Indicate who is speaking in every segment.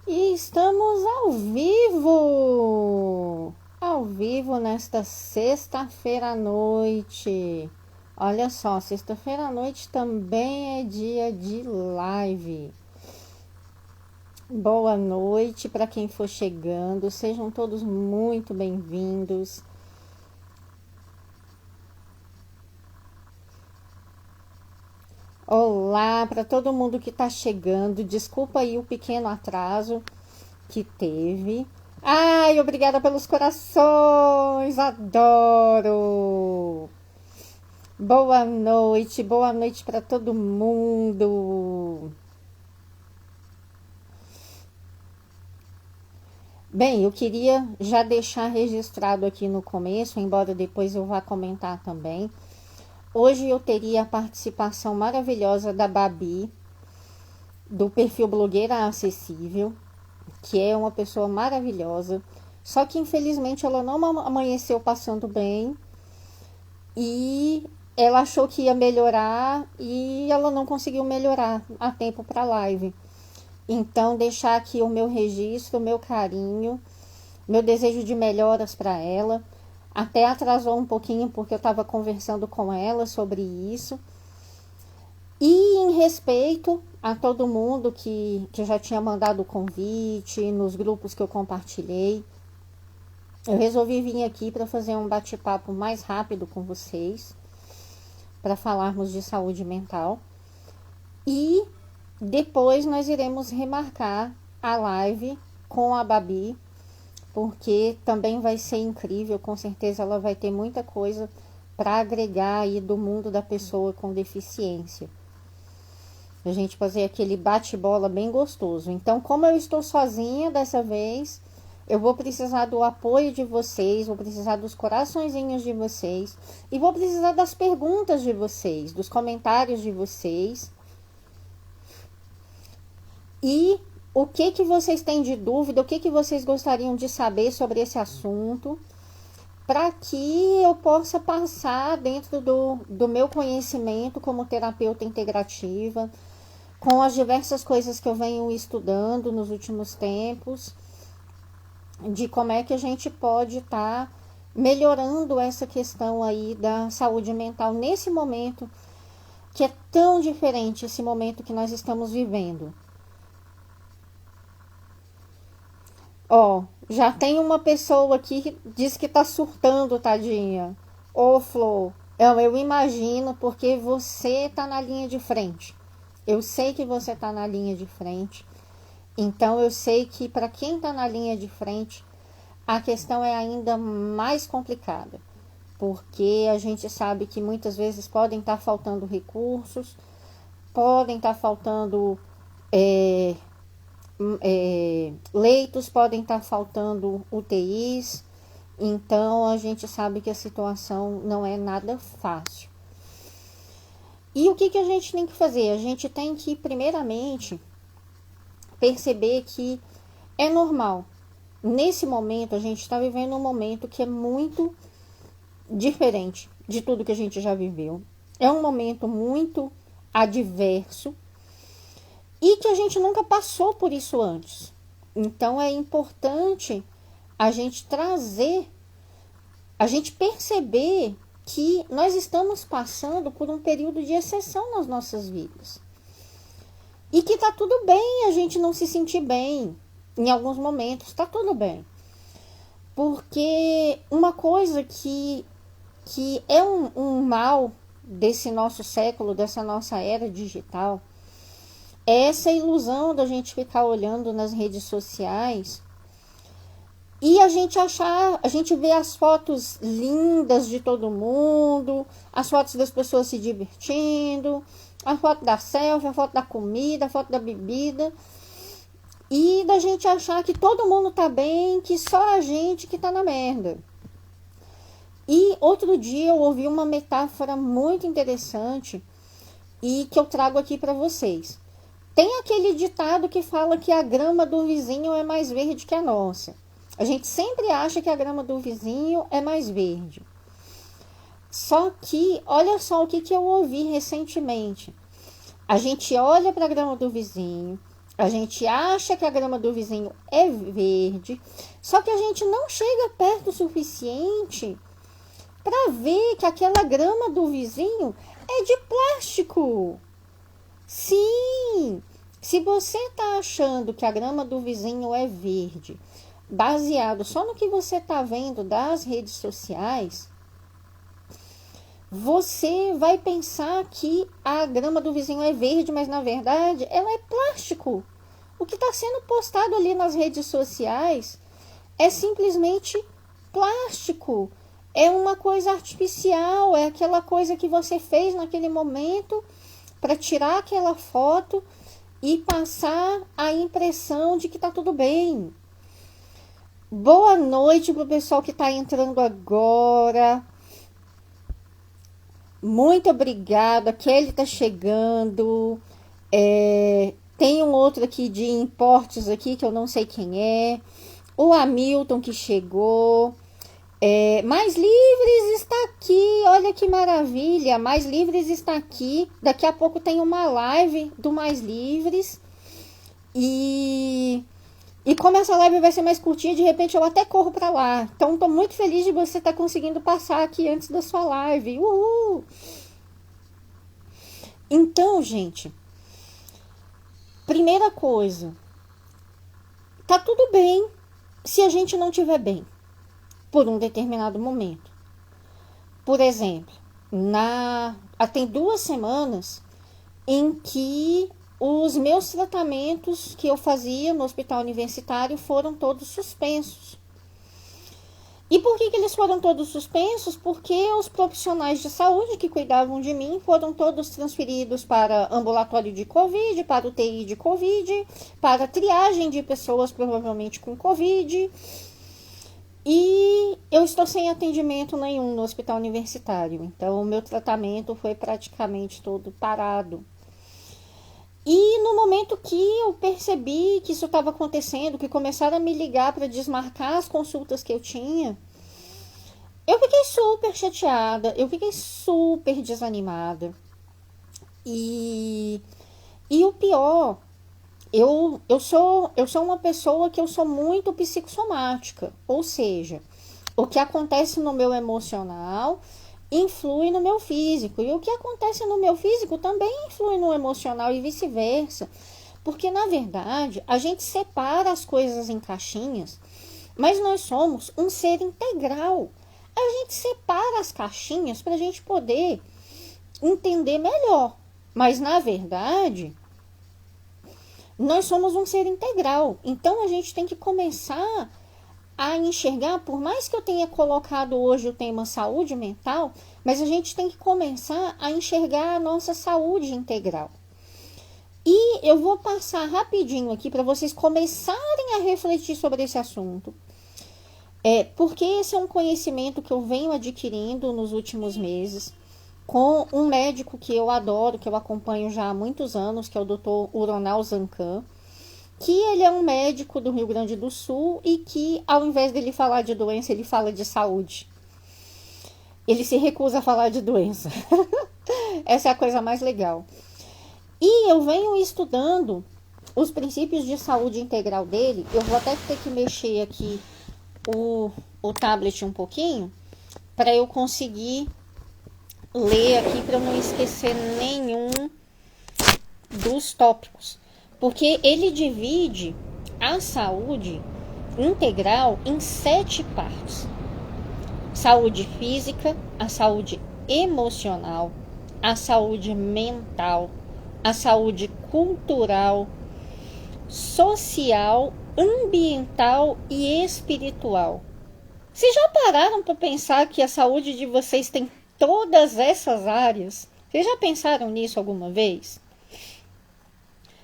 Speaker 1: E estamos ao vivo nesta sexta-feira à noite. Olha só, sexta-feira à noite também é dia de live. Boa noite para quem for chegando, sejam todos muito bem-vindos. Olá para todo mundo que está chegando, desculpa aí o pequeno atraso que teve. Ai, obrigada pelos corações, adoro! Boa noite para todo mundo. Bem, eu queria já deixar registrado aqui no começo, embora depois eu vá comentar também. Hoje eu teria a participação maravilhosa da Babi, do perfil Blogueira Acessível, que é uma pessoa maravilhosa. Só que infelizmente ela não amanheceu passando bem e ela achou que ia melhorar e ela não conseguiu melhorar a tempo para a live. Então, deixar aqui o meu registro, o meu carinho, meu desejo de melhoras para ela. Até atrasou um pouquinho porque eu estava conversando com ela sobre isso. E em respeito a todo mundo que já tinha mandado o convite, nos grupos que eu compartilhei, eu resolvi vir aqui para fazer um bate-papo mais rápido com vocês, para falarmos de saúde mental. E depois nós iremos remarcar a live com a Babi, porque também vai ser incrível, com certeza ela vai ter muita coisa para agregar aí do mundo da pessoa com deficiência. A gente fazer aquele bate-bola bem gostoso. Então, como eu estou sozinha dessa vez, eu vou precisar do apoio de vocês, vou precisar dos coraçõezinhos de vocês e vou precisar das perguntas de vocês, dos comentários de vocês. E o que vocês têm de dúvida, o que vocês gostariam de saber sobre esse assunto, para que eu possa passar dentro do meu conhecimento como terapeuta integrativa, com as diversas coisas que eu venho estudando nos últimos tempos, de como é que a gente pode estar melhorando essa questão aí da saúde mental nesse momento que é tão diferente, esse momento que nós estamos vivendo. Ó, já tem uma pessoa aqui que diz que tá surtando, tadinha. Ô, Flor, eu imagino porque você tá na linha de frente. Eu sei que você tá na linha de frente. Então eu sei que para quem tá na linha de frente, a questão é ainda mais complicada. Porque a gente sabe que muitas vezes podem estar faltando recursos, podem estar faltando leitos, podem estar faltando UTIs, então a gente sabe que a situação não é nada fácil. E o que a gente tem que fazer? A gente tem que, primeiramente, perceber que é normal. Nesse momento, a gente está vivendo um momento que é muito diferente de tudo que a gente já viveu. É um momento muito adverso e que a gente nunca passou por isso antes. Então é importante a gente trazer, a gente perceber que nós estamos passando por um período de exceção nas nossas vidas. E que tá tudo bem a gente não se sentir bem em alguns momentos, tá tudo bem. Porque uma coisa que é um mal desse nosso século, dessa nossa era digital, é essa ilusão da gente ficar olhando nas redes sociais e a gente vê as fotos lindas de todo mundo, as fotos das pessoas se divertindo, a foto da selfie, a foto da comida, a foto da bebida, e da gente achar que todo mundo tá bem, que só a gente que tá na merda. E outro dia eu ouvi uma metáfora muito interessante e que eu trago aqui para vocês. Tem aquele ditado que fala que a grama do vizinho é mais verde que a nossa. A gente sempre acha que a grama do vizinho é mais verde. Só que, olha só o que eu ouvi recentemente. A gente olha para a grama do vizinho, A gente acha que a grama do vizinho é verde, só que a gente não chega perto o suficiente para ver que aquela grama do vizinho é de plástico. Sim, se você está achando que a grama do vizinho é verde, baseado só no que você está vendo das redes sociais, você vai pensar que a grama do vizinho é verde, mas na verdade ela é plástico. O que está sendo postado ali nas redes sociais é simplesmente plástico. É uma coisa artificial, é aquela coisa que você fez naquele momento para tirar aquela foto e passar a impressão de que está tudo bem. Boa noite para o pessoal que está entrando agora. Muito obrigada. A Kelly está chegando. Tem um outro aqui de importes aqui que eu não sei quem é. O Hamilton que chegou. Mais Livres está aqui. Olha que maravilha. Mais Livres está aqui. Daqui a pouco tem uma live do Mais Livres. E como essa live vai ser mais curtinha, de repente eu até corro para lá. Então estou muito feliz de você estar conseguindo passar aqui antes da sua live. Uhul! Então, gente, primeira coisa, tá tudo bem se a gente não estiver bem por um determinado momento. Por exemplo, tem 2 semanas em que os meus tratamentos que eu fazia no hospital universitário foram todos suspensos. E por que eles foram todos suspensos? Porque os profissionais de saúde que cuidavam de mim foram todos transferidos para ambulatório de Covid, para UTI de Covid, para triagem de pessoas provavelmente com Covid. E eu estou sem atendimento nenhum no hospital universitário. Então, o meu tratamento foi praticamente todo parado. E no momento que eu percebi que isso estava acontecendo, que começaram a me ligar para desmarcar as consultas que eu tinha, eu fiquei super chateada, eu fiquei super desanimada. E o pior, eu sou uma pessoa que eu sou muito psicossomática, ou seja, o que acontece no meu emocional influi no meu físico, e o que acontece no meu físico também influi no emocional e vice-versa, porque na verdade a gente separa as coisas em caixinhas, mas nós somos um ser integral. A gente separa as caixinhas para a gente poder entender melhor, mas na verdade nós somos um ser integral, então a gente tem que começar a enxergar, por mais que eu tenha colocado hoje o tema saúde mental, mas a gente tem que começar a enxergar a nossa saúde integral. E eu vou passar rapidinho aqui para vocês começarem a refletir sobre esse assunto. Porque esse é um conhecimento que eu venho adquirindo nos últimos meses com um médico que eu adoro, que eu acompanho já há muitos anos, que é o Dr. Uronal Zancan, que ele é um médico do Rio Grande do Sul e que, ao invés dele falar de doença, ele fala de saúde. Ele se recusa a falar de doença. Essa é a coisa mais legal. E eu venho estudando os princípios de saúde integral dele. Eu vou até ter que mexer aqui o tablet um pouquinho para eu conseguir ler aqui, para eu não esquecer nenhum dos tópicos. Porque ele divide a saúde integral em 7 partes: saúde física, a saúde emocional, a saúde mental, a saúde cultural, social, ambiental e espiritual. Vocês já pararam para pensar que a saúde de vocês tem todas essas áreas? Vocês já pensaram nisso alguma vez?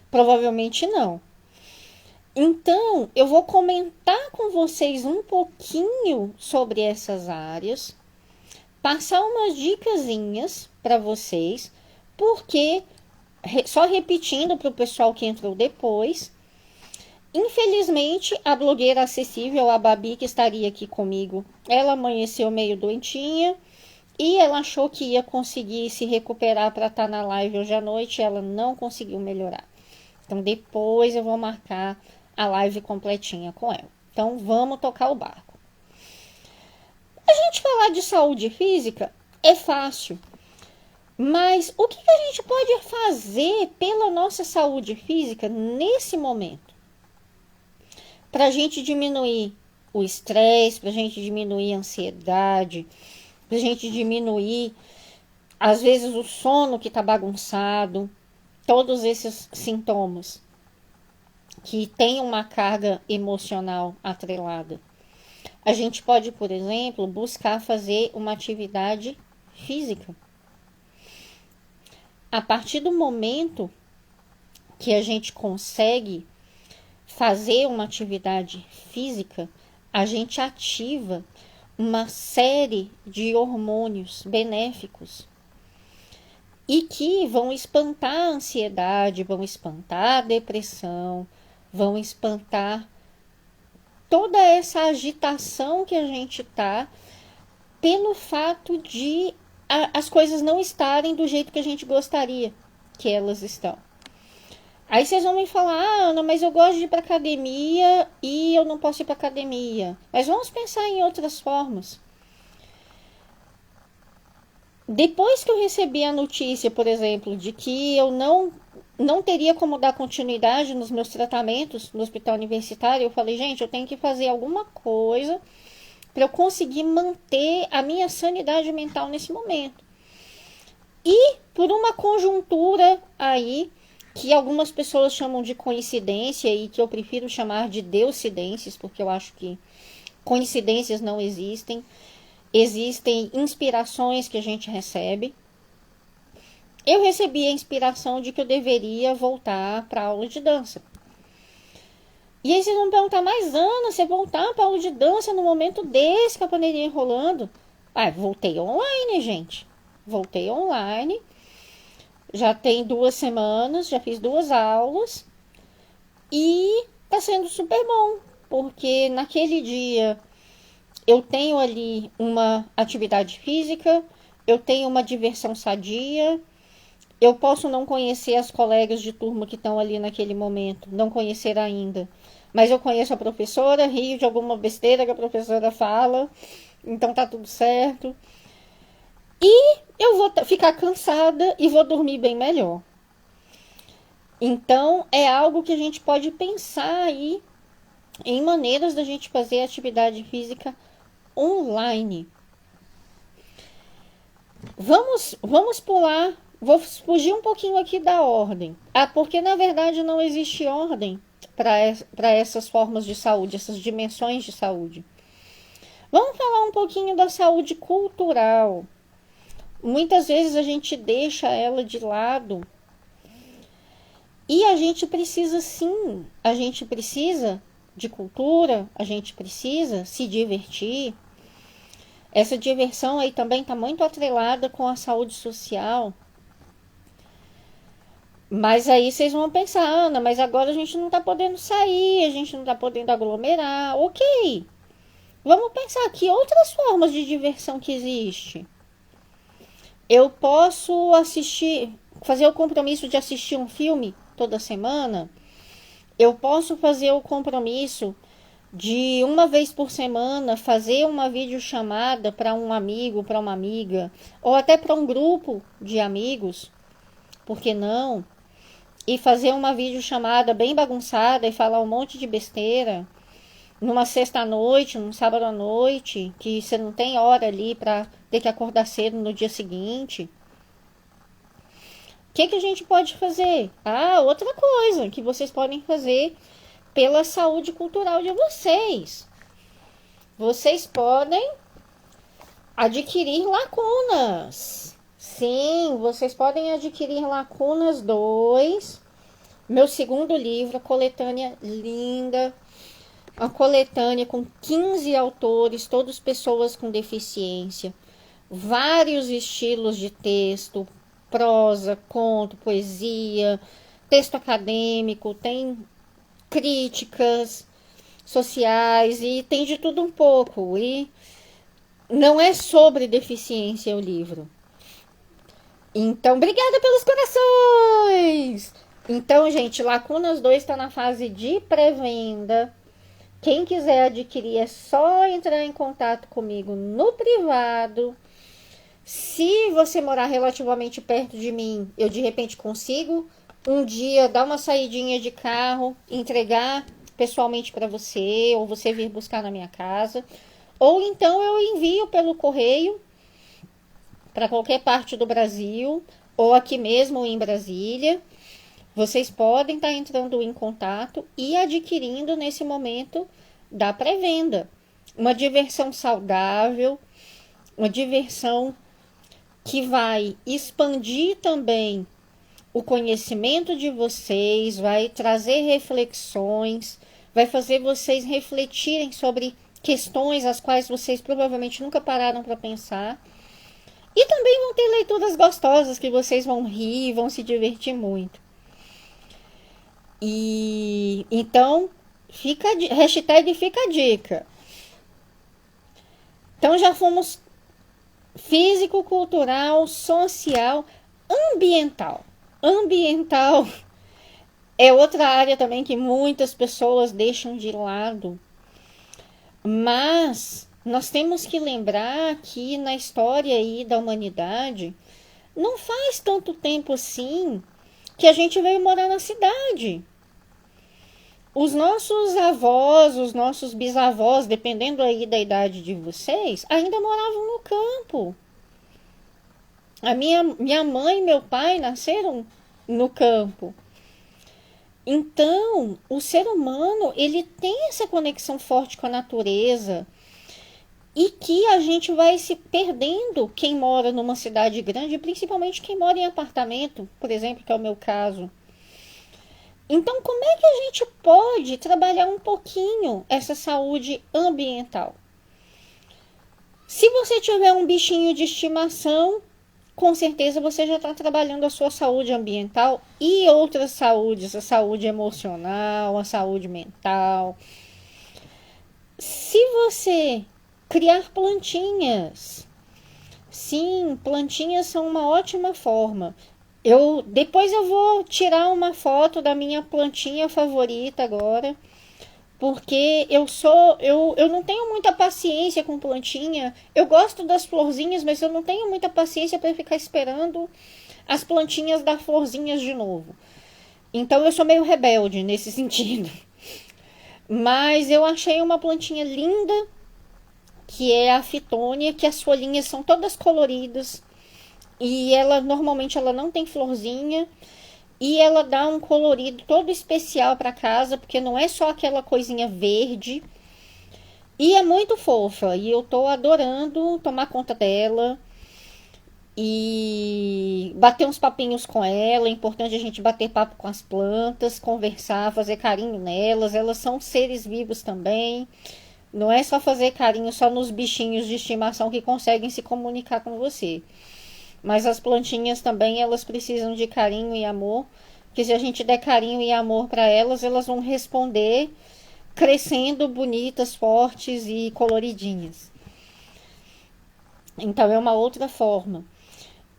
Speaker 1: Provavelmente não. Então, eu vou comentar com vocês um pouquinho sobre essas áreas, passar umas dicasinhas para vocês, porque, só repetindo para o pessoal que entrou depois, infelizmente, a blogueira acessível, a Babi, que estaria aqui comigo, ela amanheceu meio doentinha e ela achou que ia conseguir se recuperar para estar na live hoje à noite, e ela não conseguiu melhorar. Então depois eu vou marcar a live completinha com ela. Então vamos tocar o barco. A gente falar de saúde física é fácil, mas o que a gente pode fazer pela nossa saúde física nesse momento? Para a gente diminuir o estresse, para a gente diminuir a ansiedade, para a gente diminuir, às vezes, o sono que está bagunçado, todos esses sintomas que têm uma carga emocional atrelada. A gente pode, por exemplo, buscar fazer uma atividade física. A partir do momento que a gente consegue fazer uma atividade física, a gente ativa uma série de hormônios benéficos e que vão espantar a ansiedade, vão espantar a depressão, vão espantar toda essa agitação que a gente tá pelo fato de as coisas não estarem do jeito que a gente gostaria que elas estão. Aí vocês vão me falar, Ana, mas eu gosto de ir pra academia e eu não posso ir pra academia. Mas vamos pensar em outras formas. Depois que eu recebi a notícia, por exemplo, de que eu não teria como dar continuidade nos meus tratamentos no hospital universitário, eu falei, gente, eu tenho que fazer alguma coisa para eu conseguir manter a minha sanidade mental nesse momento. E por uma conjuntura aí, que algumas pessoas chamam de coincidência e que eu prefiro chamar de deucidências, porque eu acho que coincidências não existem. Existem inspirações que a gente recebe. Eu recebi a inspiração de que eu deveria voltar para a aula de dança. E aí vocês vão me perguntar, mas Ana, você voltar para a aula de dança no momento desse, com a pandemia enrolando? Voltei online, gente. Voltei online. Já tem 2 semanas, já fiz 2 aulas. E tá sendo super bom, porque naquele dia eu tenho ali uma atividade física, eu tenho uma diversão sadia, eu posso não conhecer as colegas de turma que estão ali naquele momento, não conhecer ainda, mas eu conheço a professora, rio de alguma besteira que a professora fala, então tá tudo certo. E eu vou ficar cansada e vou dormir bem melhor. Então é algo que a gente pode pensar aí em maneiras da gente fazer atividade física online. Vamos pular, vou fugir um pouquinho aqui da ordem. Porque na verdade não existe ordem para essas formas de saúde, essas dimensões de saúde. Vamos falar um pouquinho da saúde cultural. Muitas vezes a gente deixa ela de lado. E a gente precisa sim, a gente precisa de cultura, a gente precisa se divertir. Essa diversão aí também está muito atrelada com a saúde social. Mas aí vocês vão pensar, Ana, mas agora a gente não está podendo sair, a gente não está podendo aglomerar. Ok, vamos pensar que outras formas de diversão que existe. Eu posso fazer o compromisso de assistir um filme toda semana. Eu posso fazer o compromisso de uma vez por semana fazer uma videochamada para um amigo, para uma amiga, ou até para um grupo de amigos, por que não? E fazer uma videochamada bem bagunçada e falar um monte de besteira numa sexta à noite, num sábado à noite, que você não tem hora ali para ter que acordar cedo no dia seguinte. O que a gente pode fazer? Outra coisa que vocês podem fazer pela saúde cultural de vocês. Vocês podem adquirir lacunas. Sim, vocês podem adquirir Lacunas 2, meu segundo livro, a coletânea linda, uma coletânea com 15 autores, todos pessoas com deficiência, vários estilos de texto, prosa, conto, poesia, texto acadêmico, tem críticas sociais e tem de tudo um pouco. E não é sobre deficiência o livro. Então, obrigada pelos corações! Então, gente, Lacunas 2 está na fase de pré-venda. Quem quiser adquirir é só entrar em contato comigo no privado. Se você morar relativamente perto de mim, eu de repente consigo um dia dar uma saidinha de carro, entregar pessoalmente para você, ou você vir buscar na minha casa. Ou então eu envio pelo correio para qualquer parte do Brasil, ou aqui mesmo em Brasília. Vocês podem estar entrando em contato e adquirindo nesse momento da pré-venda. Uma diversão saudável, uma diversão que vai expandir também o conhecimento de vocês, vai trazer reflexões, vai fazer vocês refletirem sobre questões as quais vocês provavelmente nunca pararam para pensar. E também vão ter leituras gostosas que vocês vão rir, vão se divertir muito. E então, hashtag fica a dica. Então já fomos físico, cultural, social, ambiental. Ambiental é outra área também que muitas pessoas deixam de lado. Mas nós temos que lembrar que na história aí da humanidade, não faz tanto tempo assim que a gente veio morar na cidade. Os nossos avós, os nossos bisavós, dependendo aí da idade de vocês, ainda moravam no campo. A minha mãe e meu pai nasceram no campo. Então, o ser humano, ele tem essa conexão forte com a natureza e que a gente vai se perdendo quem mora numa cidade grande, principalmente quem mora em apartamento, por exemplo, que é o meu caso. Então, como é que a gente pode trabalhar um pouquinho essa saúde ambiental? Se você tiver um bichinho de estimação, com certeza você já está trabalhando a sua saúde ambiental e outras saúdes, a saúde emocional, a saúde mental. Se você criar plantinhas, sim, plantinhas são uma ótima forma. Depois eu vou tirar uma foto da minha plantinha favorita agora, porque eu não tenho muita paciência com plantinha. Eu gosto das florzinhas, mas eu não tenho muita paciência para ficar esperando as plantinhas dar florzinhas de novo. Então eu sou meio rebelde nesse sentido. Mas eu achei uma plantinha linda, que é a fitônia, que as folhinhas são todas coloridas e ela normalmente ela não tem florzinha. E ela dá um colorido todo especial para casa, porque não é só aquela coisinha verde. E é muito fofa. E eu tô adorando tomar conta dela. E bater uns papinhos com ela. É importante a gente bater papo com as plantas, conversar, fazer carinho nelas. Elas são seres vivos também. Não é só fazer carinho só nos bichinhos de estimação que conseguem se comunicar com você. Mas as plantinhas também, elas precisam de carinho e amor, porque se a gente der carinho e amor para elas, elas vão responder crescendo bonitas, fortes e coloridinhas. Então é uma outra forma.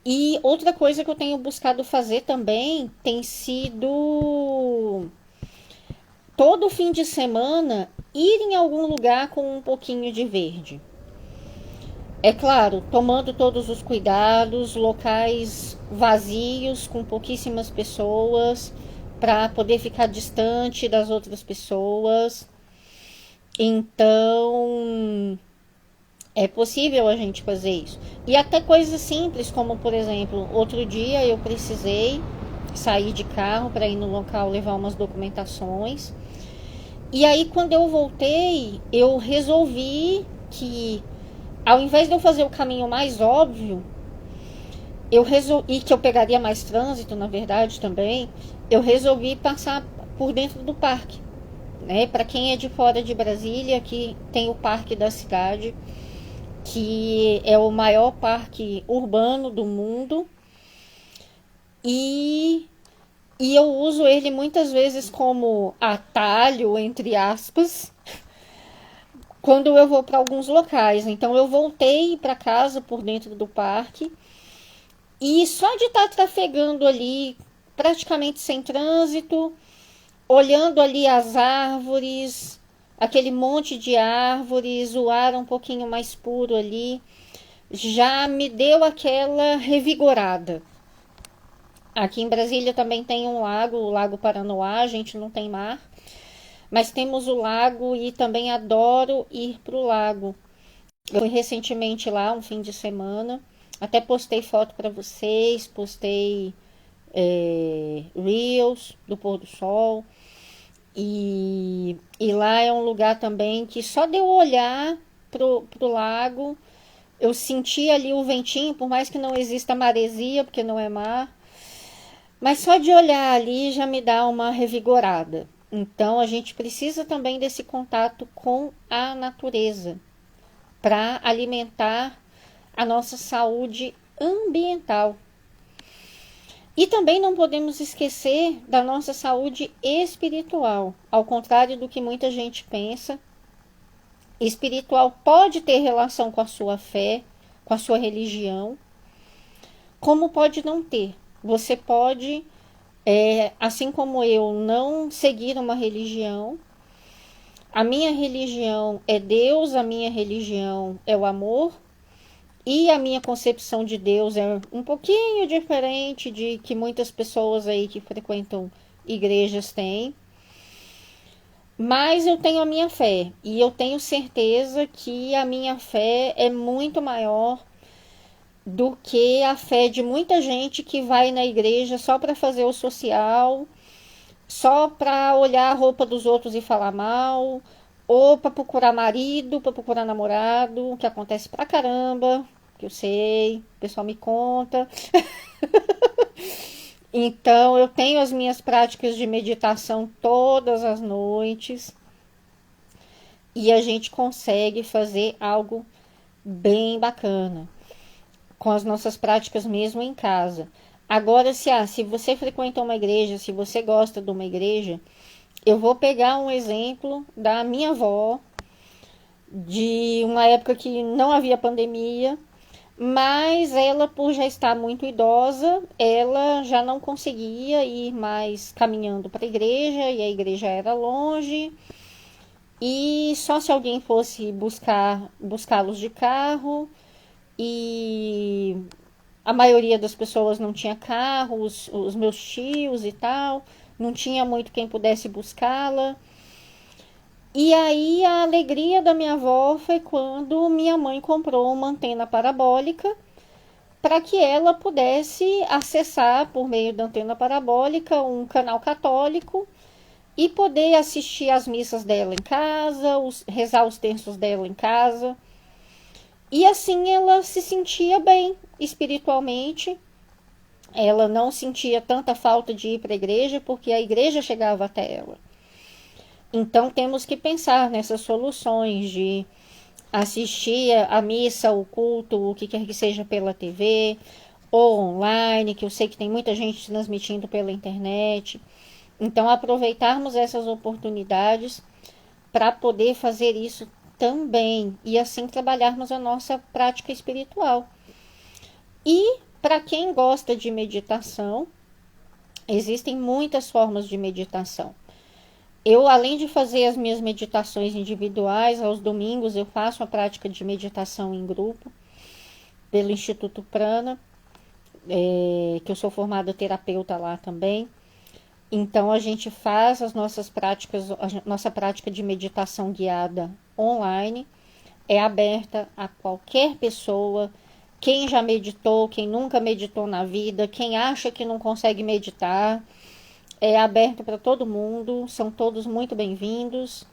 Speaker 1: E outra coisa que eu tenho buscado fazer também tem sido todo fim de semana ir em algum lugar com um pouquinho de verde. É claro, tomando todos os cuidados, locais vazios, com pouquíssimas pessoas, para poder ficar distante das outras pessoas. Então, é possível a gente fazer isso. E até coisas simples, como por exemplo, outro dia eu precisei sair de carro para ir no local levar umas documentações. E aí, quando eu voltei, eu resolvi que ao invés de eu fazer o caminho mais óbvio, e que eu pegaria mais trânsito, na verdade, também, eu resolvi passar por dentro do parque. Né? Para quem é de fora de Brasília, aqui tem o Parque da Cidade, que é o maior parque urbano do mundo. E eu uso ele muitas vezes como atalho, entre aspas, quando eu vou para alguns locais. Então eu voltei para casa por dentro do parque e só de estar trafegando ali praticamente sem trânsito, olhando ali as árvores, aquele monte de árvores, o ar um pouquinho mais puro ali, já me deu aquela revigorada. Aqui em Brasília também tem um lago, o Lago Paranoá, a gente não tem mar, mas temos o lago e também adoro ir pro lago. Eu fui recentemente lá, um fim de semana, até postei foto para vocês, postei Reels do pôr do sol. E lá é um lugar também que só de eu olhar pro lago, eu senti ali o ventinho, por mais que não exista maresia, porque não é mar, mas só de olhar ali já me dá uma revigorada. Então a gente precisa também desse contato com a natureza para alimentar a nossa saúde ambiental. E também não podemos esquecer da nossa saúde espiritual. Ao contrário do que muita gente pensa, espiritual pode ter relação com a sua fé, com a sua religião, como pode não ter. Você pode, assim como eu, não seguir uma religião. A minha religião é Deus, a minha religião é o amor, e a minha concepção de Deus é um pouquinho diferente de que muitas pessoas aí que frequentam igrejas têm. Mas eu tenho a minha fé e eu tenho certeza que a minha fé é muito maior do que a fé de muita gente que vai na igreja só para fazer o social, só para olhar a roupa dos outros e falar mal, ou para procurar marido, para procurar namorado, que acontece pra caramba, que eu sei, o pessoal me conta. Então eu tenho as minhas práticas de meditação todas as noites e a gente consegue fazer algo bem bacana com as nossas práticas mesmo em casa. Agora, se você frequenta uma igreja, se você gosta de uma igreja, eu vou pegar um exemplo da minha avó, de uma época que não havia pandemia, mas ela, por já estar muito idosa, ela já não conseguia ir mais caminhando para a igreja, e a igreja era longe, e só se alguém fosse buscá-los de carro, e a maioria das pessoas não tinha carro, os meus tios e tal, não tinha muito quem pudesse buscá-la. E aí a alegria da minha avó foi quando minha mãe comprou uma antena parabólica para que ela pudesse acessar por meio da antena parabólica um canal católico e poder assistir às missas dela em casa, rezar os terços dela em casa. E assim ela se sentia bem espiritualmente. Ela não sentia tanta falta de ir para a igreja porque a igreja chegava até ela. Então temos que pensar nessas soluções de assistir a missa, o culto, o que quer que seja pela TV ou online, que eu sei que tem muita gente transmitindo pela internet. Então aproveitarmos essas oportunidades para poder fazer isso também e assim trabalharmos a nossa prática espiritual. E para quem gosta de meditação, existem muitas formas de meditação. Eu, além de fazer as minhas meditações individuais, aos domingos eu faço a prática de meditação em grupo, pelo Instituto Prana, que eu sou formada terapeuta lá também. Então a gente faz as nossas práticas, a nossa prática de meditação guiada online, é aberta a qualquer pessoa, quem já meditou, quem nunca meditou na vida, quem acha que não consegue meditar. É aberto para todo mundo, são todos muito bem-vindos.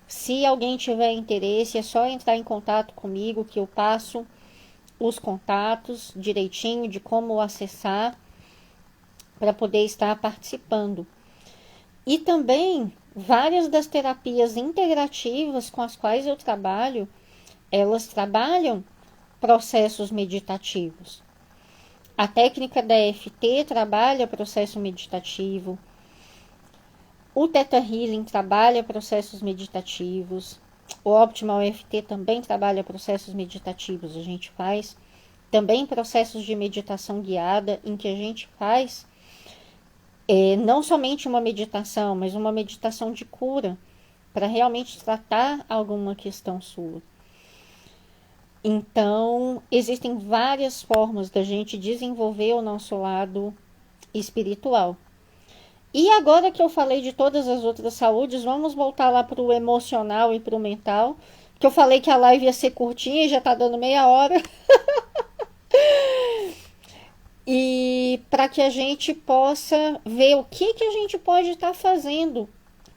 Speaker 1: Se alguém tiver interesse, é só entrar em contato comigo que eu passo os contatos direitinho de como acessar para poder estar participando. E também várias das terapias integrativas com as quais eu trabalho, elas trabalham processos meditativos. A técnica da EFT trabalha processo meditativo. O Theta Healing trabalha processos meditativos. O Optimal EFT também trabalha processos meditativos. A gente faz também processos de meditação guiada em que a gente faz não somente uma meditação, mas uma meditação de cura, para realmente tratar alguma questão sua. Então, existem várias formas da gente desenvolver o nosso lado espiritual. E agora que eu falei de todas as outras saúdes, vamos voltar lá para o emocional e para o mental, que eu falei que a live ia ser curtinha e já está dando meia hora. E para que a gente possa ver o que a gente pode estar fazendo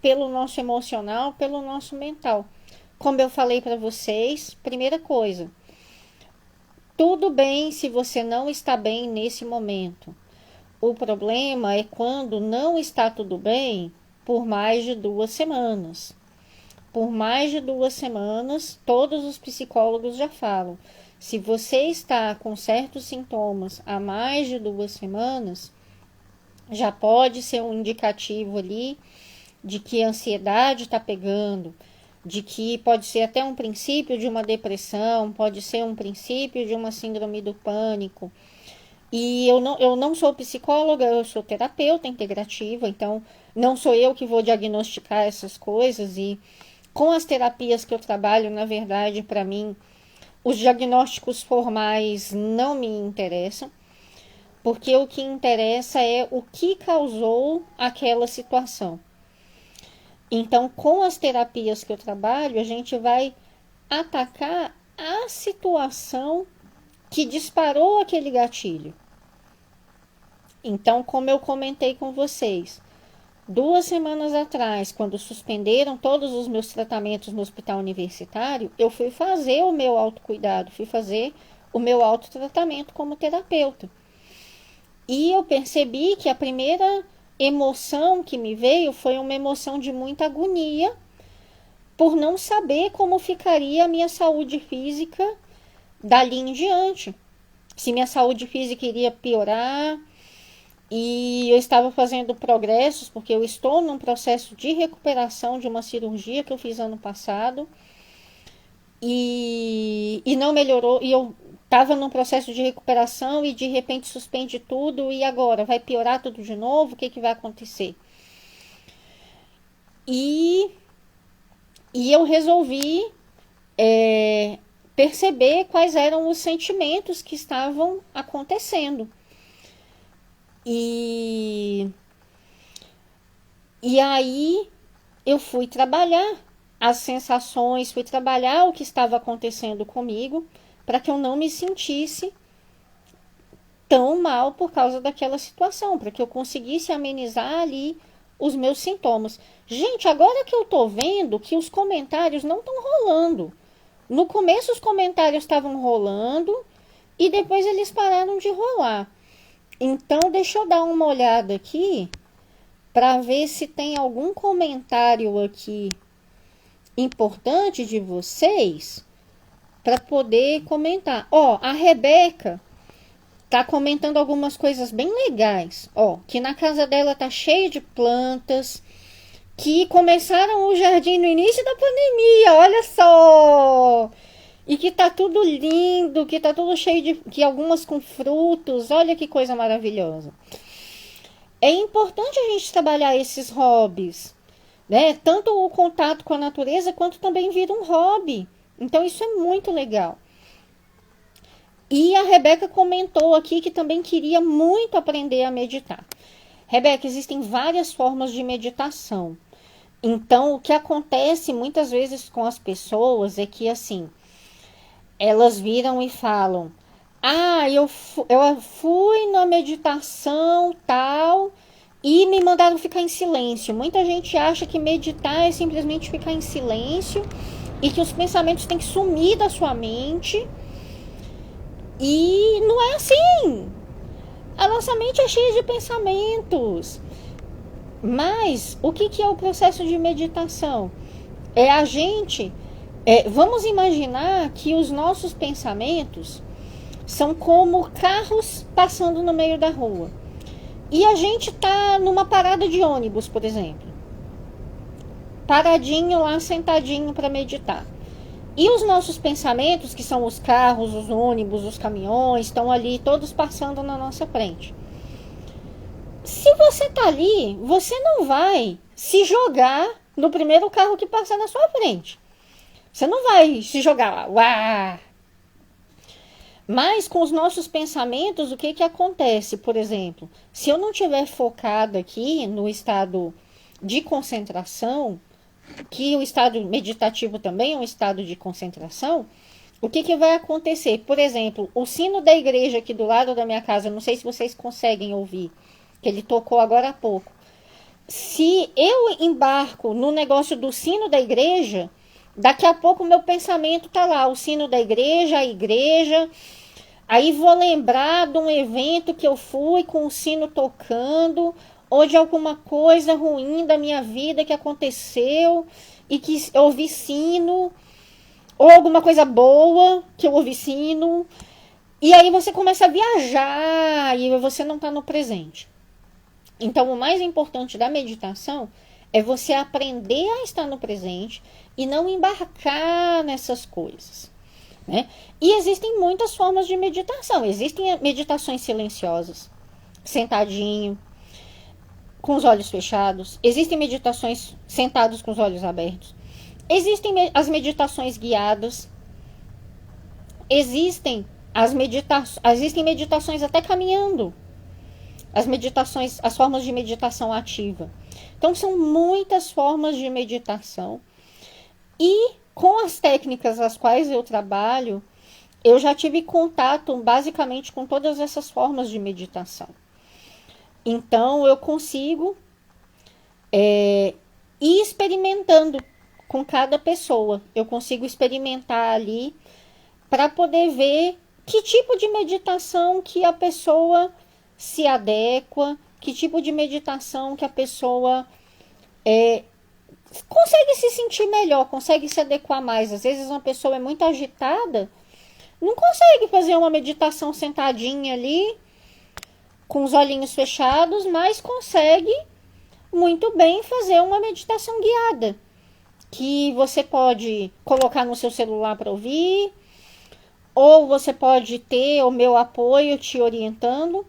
Speaker 1: pelo nosso emocional, pelo nosso mental. Como eu falei para vocês, primeira coisa, tudo bem se você não está bem nesse momento. O problema é quando não está tudo bem por mais de 2 semanas. Por mais de 2 semanas, todos os psicólogos já falam. Se você está com certos sintomas há mais de 2 semanas, já pode ser um indicativo ali de que a ansiedade está pegando, de que pode ser até um princípio de uma depressão, pode ser um princípio de uma síndrome do pânico. E eu não sou psicóloga, eu sou terapeuta integrativa, então não sou eu que vou diagnosticar essas coisas. E com as terapias que eu trabalho, na verdade, para mim, os diagnósticos formais não me interessam, porque o que interessa é o que causou aquela situação. Então, com as terapias que eu trabalho, a gente vai atacar a situação que disparou aquele gatilho. Então, como eu comentei com vocês, 2 semanas atrás, quando suspenderam todos os meus tratamentos no hospital universitário, eu fui fazer o meu autocuidado, fui fazer o meu autotratamento como terapeuta. E eu percebi que a primeira emoção que me veio foi uma emoção de muita agonia, por não saber como ficaria a minha saúde física dali em diante. Se minha saúde física iria piorar. E eu estava fazendo progressos, porque eu estou num processo de recuperação de uma cirurgia que eu fiz ano passado. E não melhorou. E eu estava num processo de recuperação e de repente suspende tudo. E agora? Vai piorar tudo de novo? O que vai acontecer? E eu resolvi perceber quais eram os sentimentos que estavam acontecendo. E aí eu fui trabalhar as sensações, fui trabalhar o que estava acontecendo comigo, para que eu não me sentisse tão mal por causa daquela situação, para que eu conseguisse amenizar ali os meus sintomas. Gente, agora que eu tô vendo que os comentários não estão rolando. No começo os comentários estavam rolando e depois eles pararam de rolar. Então, deixa eu dar uma olhada aqui para ver se tem algum comentário aqui importante de vocês para poder comentar. Ó, a Rebeca tá comentando algumas coisas bem legais. Ó, que na casa dela tá cheio de plantas, que começaram o jardim no início da pandemia, olha só! E que tá tudo lindo, que tá tudo cheio de... que algumas com frutos, olha que coisa maravilhosa. É importante a gente trabalhar esses hobbies, né? Tanto o contato com a natureza, quanto também vira um hobby. Então isso é muito legal. E a Rebeca comentou aqui que também queria muito aprender a meditar. Rebeca, existem várias formas de meditação. Então, o que acontece muitas vezes com as pessoas é que, assim, elas viram e falam: ah, eu fui na meditação tal e me mandaram ficar em silêncio. Muita gente acha que meditar é simplesmente ficar em silêncio e que os pensamentos têm que sumir da sua mente. E não é assim. A nossa mente é cheia de pensamentos. Mas o que é o processo de meditação? É a gente... vamos imaginar que os nossos pensamentos são como carros passando no meio da rua. E a gente tá numa parada de ônibus, por exemplo. Paradinho lá, sentadinho para meditar. E os nossos pensamentos, que são os carros, os ônibus, os caminhões, estão ali todos passando na nossa frente. Se você tá ali, você não vai se jogar no primeiro carro que passar na sua frente. Você não vai se jogar lá, uá! Mas com os nossos pensamentos, o que que acontece? Por exemplo, se eu não estiver focado aqui no estado de concentração, que o estado meditativo também é um estado de concentração, o que que vai acontecer? Por exemplo, o sino da igreja aqui do lado da minha casa, não sei se vocês conseguem ouvir, que ele tocou agora há pouco. Se eu embarco no negócio do sino da igreja, daqui a pouco o meu pensamento tá lá, o sino da igreja, a igreja. Aí vou lembrar de um evento que eu fui com o sino tocando, ou de alguma coisa ruim da minha vida que aconteceu e que eu ouvi sino, ou alguma coisa boa que eu ouvi sino. E aí você começa a viajar e você não está no presente. Então, o mais importante da meditação é você aprender a estar no presente e não embarcar nessas coisas, né? E existem muitas formas de meditação. Existem meditações silenciosas, sentadinho, com os olhos fechados. Existem meditações sentados com os olhos abertos. Existem as meditações guiadas. Existem meditações até caminhando. As formas de meditação ativa. Então são muitas formas de meditação. E com as técnicas as quais eu trabalho, eu já tive contato basicamente com todas essas formas de meditação. Então eu consigo ir experimentando com cada pessoa. Eu consigo experimentar ali para poder ver que tipo de meditação que a pessoa se adequa, que tipo de meditação que a pessoa consegue se sentir melhor, consegue se adequar mais. Às vezes uma pessoa é muito agitada, não consegue fazer uma meditação sentadinha ali, com os olhinhos fechados, mas consegue muito bem fazer uma meditação guiada, que você pode colocar no seu celular para ouvir, ou você pode ter o meu apoio te orientando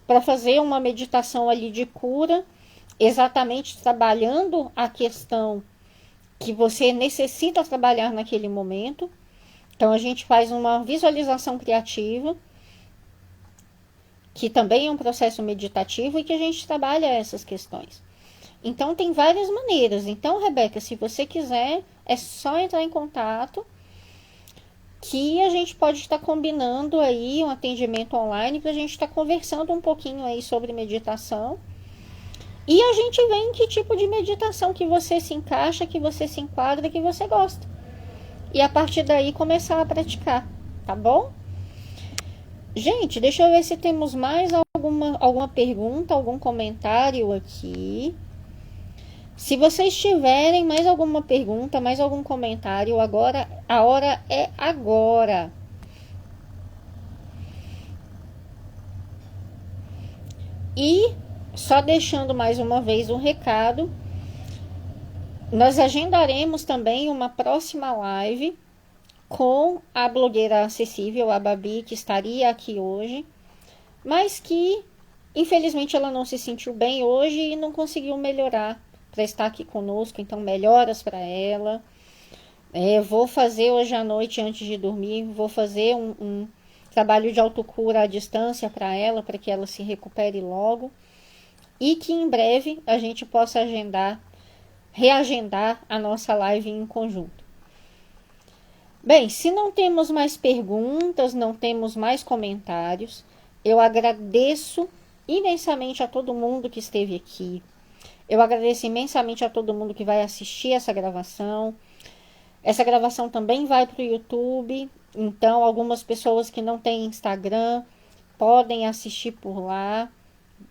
Speaker 1: para fazer uma meditação ali de cura, exatamente trabalhando a questão que você necessita trabalhar naquele momento. Então a gente faz uma visualização criativa, que também é um processo meditativo e que a gente trabalha essas questões. Então tem várias maneiras. Então, Rebeca, se você quiser, é só entrar em contato que a gente pode estar combinando aí um atendimento online para a gente estar conversando um pouquinho aí sobre meditação. E a gente vê em que tipo de meditação que você se encaixa, que você se enquadra, que você gosta. E a partir daí começar a praticar, tá bom? Gente, deixa eu ver se temos mais alguma pergunta, algum comentário aqui. Se vocês tiverem mais alguma pergunta, mais algum comentário, agora a hora é agora. E só deixando mais uma vez um recado, nós agendaremos também uma próxima live com a blogueira acessível, a Babi, que estaria aqui hoje, mas que infelizmente ela não se sentiu bem hoje e não conseguiu melhorar para estar aqui conosco, então melhoras para ela. Vou fazer hoje à noite, antes de dormir, vou fazer um trabalho de autocura à distância para ela, para que ela se recupere logo e que em breve a gente possa reagendar a nossa live em conjunto. Bem, se não temos mais perguntas, não temos mais comentários, eu agradeço imensamente a todo mundo que esteve aqui. Eu agradeço imensamente a todo mundo que vai assistir essa gravação. Essa gravação também vai para o YouTube, então algumas pessoas que não têm Instagram podem assistir por lá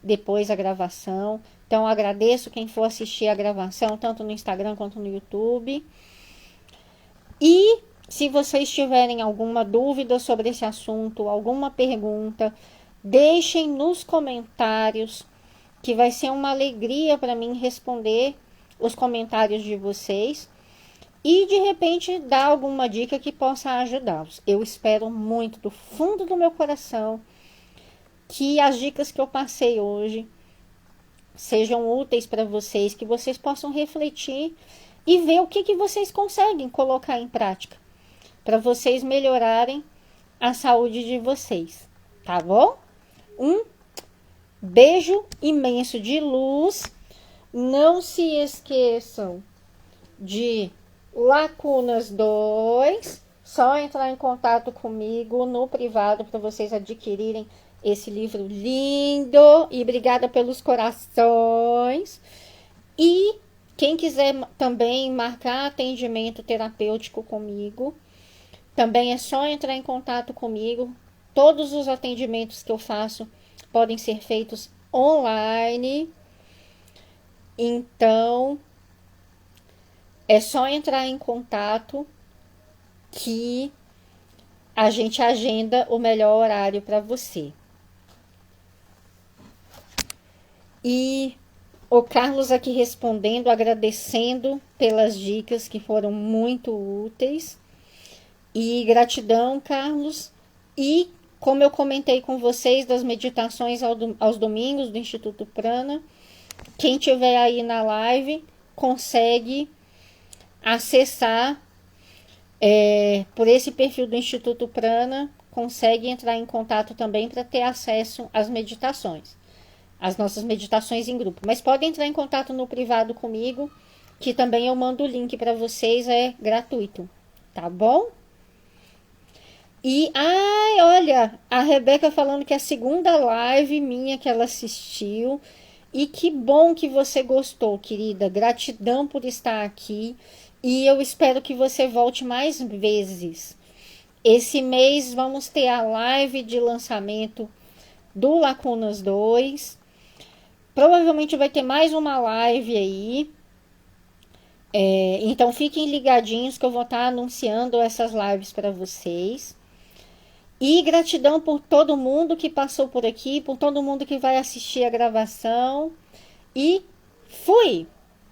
Speaker 1: depois a gravação. Então agradeço quem for assistir a gravação, tanto no Instagram quanto no YouTube. E se vocês tiverem alguma dúvida sobre esse assunto, alguma pergunta, deixem nos comentários, que vai ser uma alegria para mim responder os comentários de vocês e de repente dar alguma dica que possa ajudá-los. Eu espero muito do fundo do meu coração que as dicas que eu passei hoje sejam úteis para vocês, que vocês possam refletir e ver o que vocês conseguem colocar em prática para vocês melhorarem a saúde de vocês, tá bom? Um beijo imenso de luz. Não se esqueçam de Lacunas 2. Só entrar em contato comigo no privado para vocês adquirirem esse livro lindo. E obrigada pelos corações. E quem quiser também marcar atendimento terapêutico comigo, também é só entrar em contato comigo. Todos os atendimentos que eu faço podem ser feitos online. Então, é só entrar em contato que a gente agenda o melhor horário para você. E o Carlos aqui respondendo, agradecendo pelas dicas que foram muito úteis. E gratidão, Carlos. E como eu comentei com vocês das meditações aos domingos do Instituto Prana, quem tiver aí na live consegue acessar por esse perfil do Instituto Prana, consegue entrar em contato também para ter acesso às meditações, as nossas meditações em grupo. Mas pode entrar em contato no privado comigo, que também eu mando o link para vocês, é gratuito, tá bom? E, olha, a Rebeca falando que é a segunda live minha que ela assistiu. E que bom que você gostou, querida. Gratidão por estar aqui. E eu espero que você volte mais vezes. Esse mês vamos ter a live de lançamento do Lacunas 2. Provavelmente vai ter mais uma live aí. Então fiquem ligadinhos que eu vou estar anunciando essas lives para vocês. E gratidão por todo mundo que passou por aqui, por todo mundo que vai assistir a gravação. E fui!